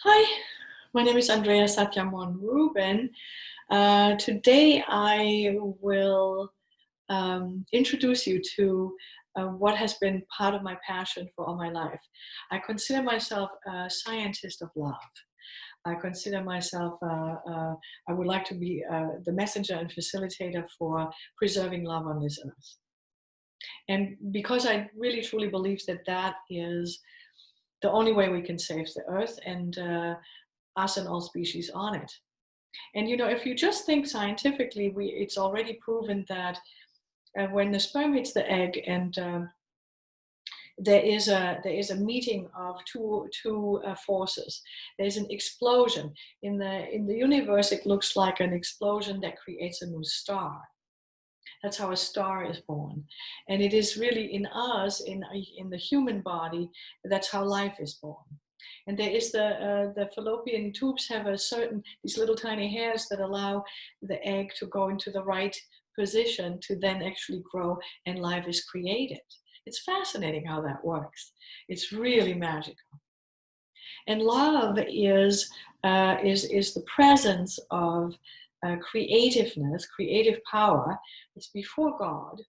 Hi, my name is Andrea Satyam Von Rueben. Today I will introduce you to what has been part of my passion for all my life. I consider myself a scientist of love. I consider myself, I would like to be the messenger and facilitator for preserving love on this earth. And because I really truly believe that that is the only way we can save the earth and us and all species on it. And if you just think scientifically, it's already proven that when the sperm hits the egg and there is a meeting of two forces. There's an explosion in the universe. It looks like an explosion that creates a new star. That's how a star is born, and it is really in us, in the human body. That's how life is born. And there is the fallopian tubes have these little tiny hairs that allow the egg to go into the right position to then actually grow, and life is created. It's fascinating how that works. It's really magical. And love is the presence of creativeness, creative power. It's before God,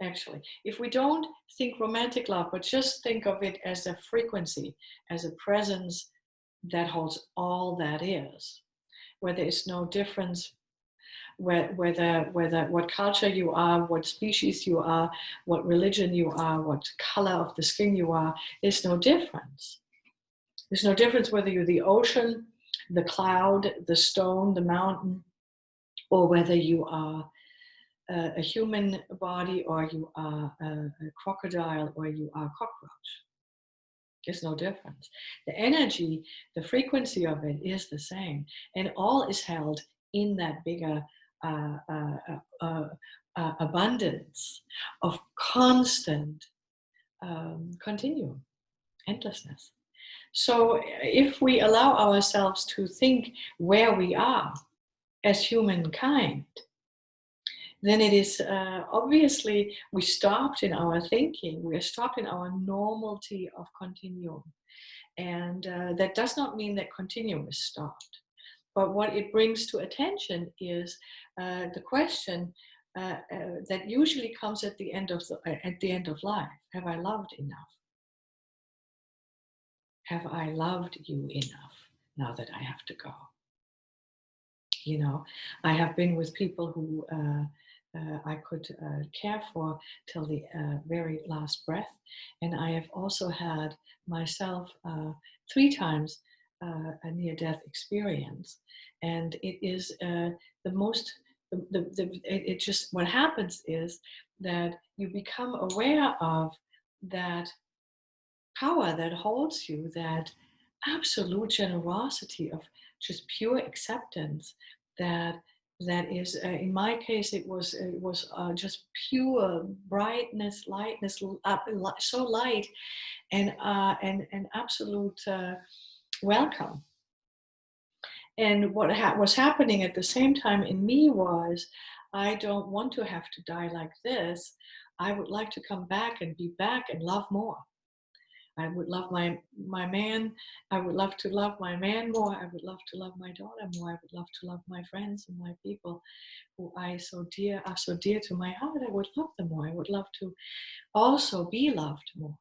actually. If we don't think romantic love, but just think of it as a frequency, as a presence that holds all that is, where there is no difference, whether what culture you are, what species you are, what religion you are, what color of the skin you are, there's no difference. There's no difference whether you're the ocean, the cloud, the stone, the mountain, or whether you are a human body, or you are a crocodile, or you are a cockroach. There's no difference. The energy, the frequency of it is the same, and all is held in that bigger abundance of constant continuum, endlessness. So if we allow ourselves to think where we are as humankind, then it is obviously we stopped in our thinking, we are stopped in our normality of continuum. And that does not mean that continuum is stopped. But what it brings to attention is the question that usually comes at the end of life. Have I loved enough? Have I loved you enough now that I have to go? I have been with people who I could care for till the very last breath. And I have also had myself 3 times a near-death experience. And it is the most, it just, what happens is that you become aware of that power that holds you, that absolute generosity of just pure acceptance that is in my case it was just pure brightness, lightness, so light, and absolute welcome. And what was happening at the same time in me was, I don't want to have to die like this. I would like to come back and be back and love more. I would love my man. I would love to love my man more. I would love to love my daughter more. I would love to love my friends and my people who are so dear to my heart. I would love them more. I would love to also be loved more,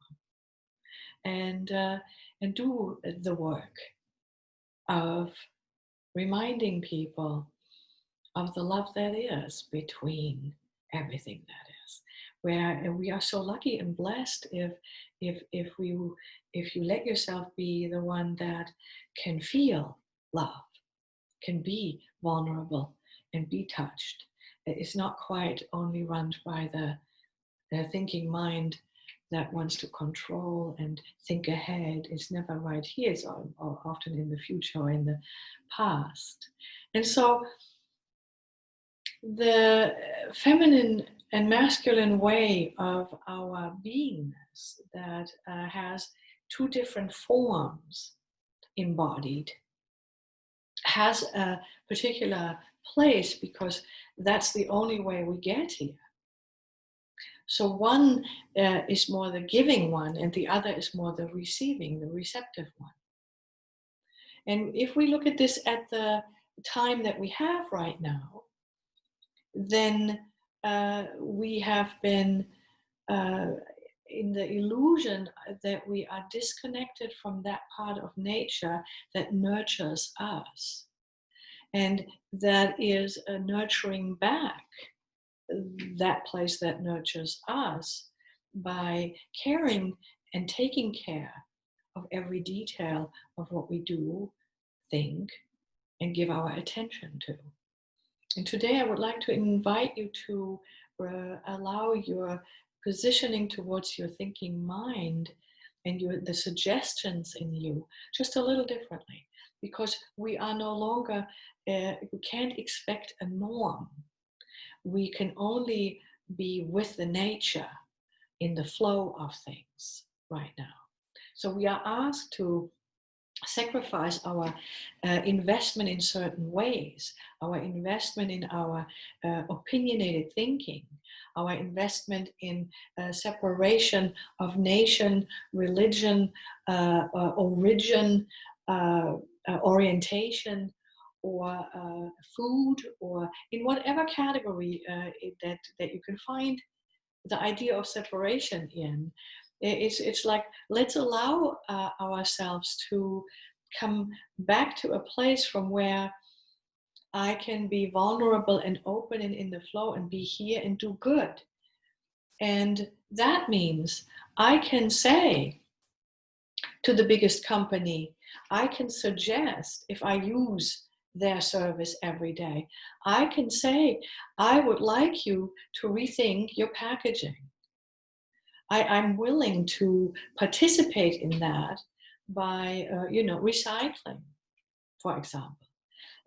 and do the work of reminding people of the love that is between everything that is. Where we are so lucky and blessed if you let yourself be the one that can feel love, can be vulnerable and be touched. It's not quite only run by the thinking mind that wants to control and think ahead. It's never right here. It's often in the future or in the past. And so the feminine and masculine way of our beingness that has 2 different forms embodied has a particular place, because that's the only way we get here. So one is more the giving one, and the other is more the receiving, the receptive one. And if we look at this at the time that we have right now, then we have been uh, in the illusion that we are disconnected from that part of nature that nurtures us. And that is nurturing back that place that nurtures us by caring and taking care of every detail of what we do, think, and give our attention to. And today I would like to invite you to allow your positioning towards your thinking mind and the suggestions in you just a little differently, because we are no longer, we can't expect a norm. We can only be with the nature in the flow of things right now. So we are asked to sacrifice our investment in certain ways, our investment in our opinionated thinking, our investment in separation of nation, religion, origin, orientation, or food, or in whatever category that you can find the idea of separation in. It's like, let's allow ourselves to come back to a place from where I can be vulnerable and open and in the flow and be here and do good. And that means I can say to the biggest company, I can suggest, if I use their service every day, I can say, I would like you to rethink your packaging. I'm willing to participate in that by, recycling, for example.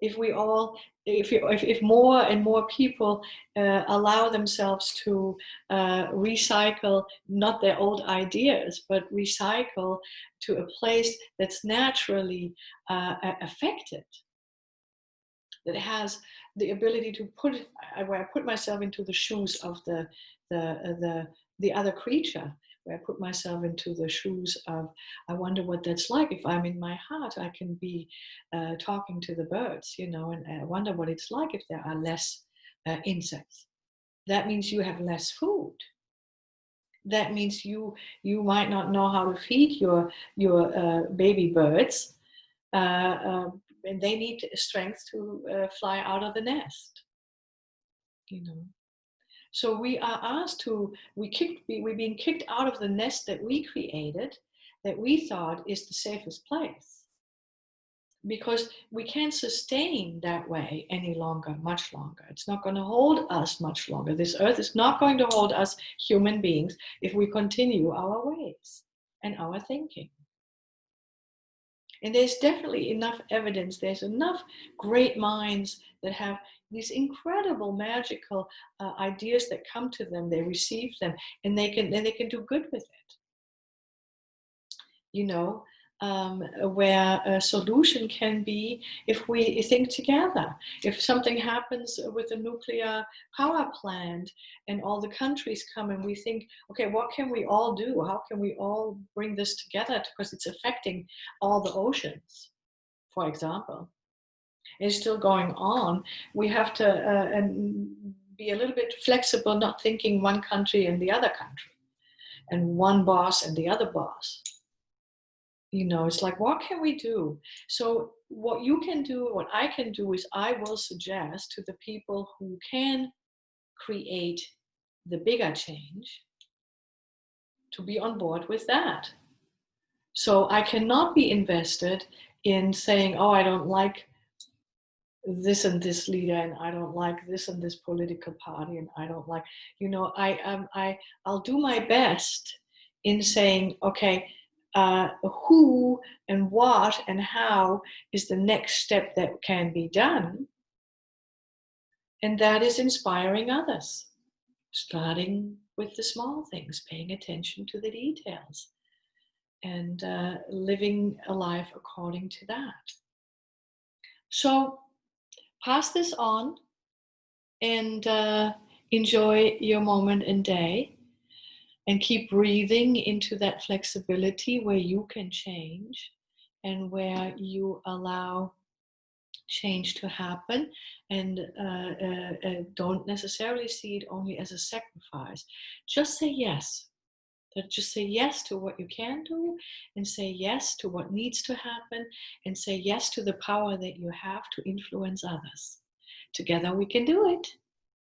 If we all, if more and more people allow themselves to recycle not their old ideas, but recycle to a place that's naturally affected, that has the ability to where I put myself into the shoes of the other creature, where I put myself into the shoes of, I wonder what that's like. If I'm in my heart, I can be talking to the birds, and I wonder what it's like if there are less insects. That means you have less food. That means you might not know how to feed your baby birds, and they need strength to fly out of the nest. So we are asked to, we're being kicked out of the nest that we created, that we thought is the safest place. Because we can't sustain that way any longer, much longer. It's not going to hold us much longer. This earth is not going to hold us human beings if we continue our ways and our thinking. And there's definitely enough evidence, there's enough great minds that have these incredible magical ideas that come to them, they receive them, and they can do good with it. Where a solution can be if we think together. If something happens with a nuclear power plant and all the countries come and we think, okay, what can we all do? How can we all bring this together? Because it's affecting all the oceans, for example. It's still going on. We have to be a little bit flexible, not thinking one country and the other country, and one boss and the other boss. It's like, what can we do? So what you can do, what I can do is I will suggest to the people who can create the bigger change to be on board with that. So I cannot be invested in saying, oh, I don't like this and this leader, and I don't like this and this political party, and I don't like, I'll do my best in saying, okay, who and what and how is the next step that can be done. And that is inspiring others, starting with the small things, paying attention to the details, and living a life according to that. So pass this on and enjoy your moment and day. And keep breathing into that flexibility where you can change and where you allow change to happen, and don't necessarily see it only as a sacrifice. Just say yes. Just say yes to what you can do, and say yes to what needs to happen, and say yes to the power that you have to influence others. Together we can do it.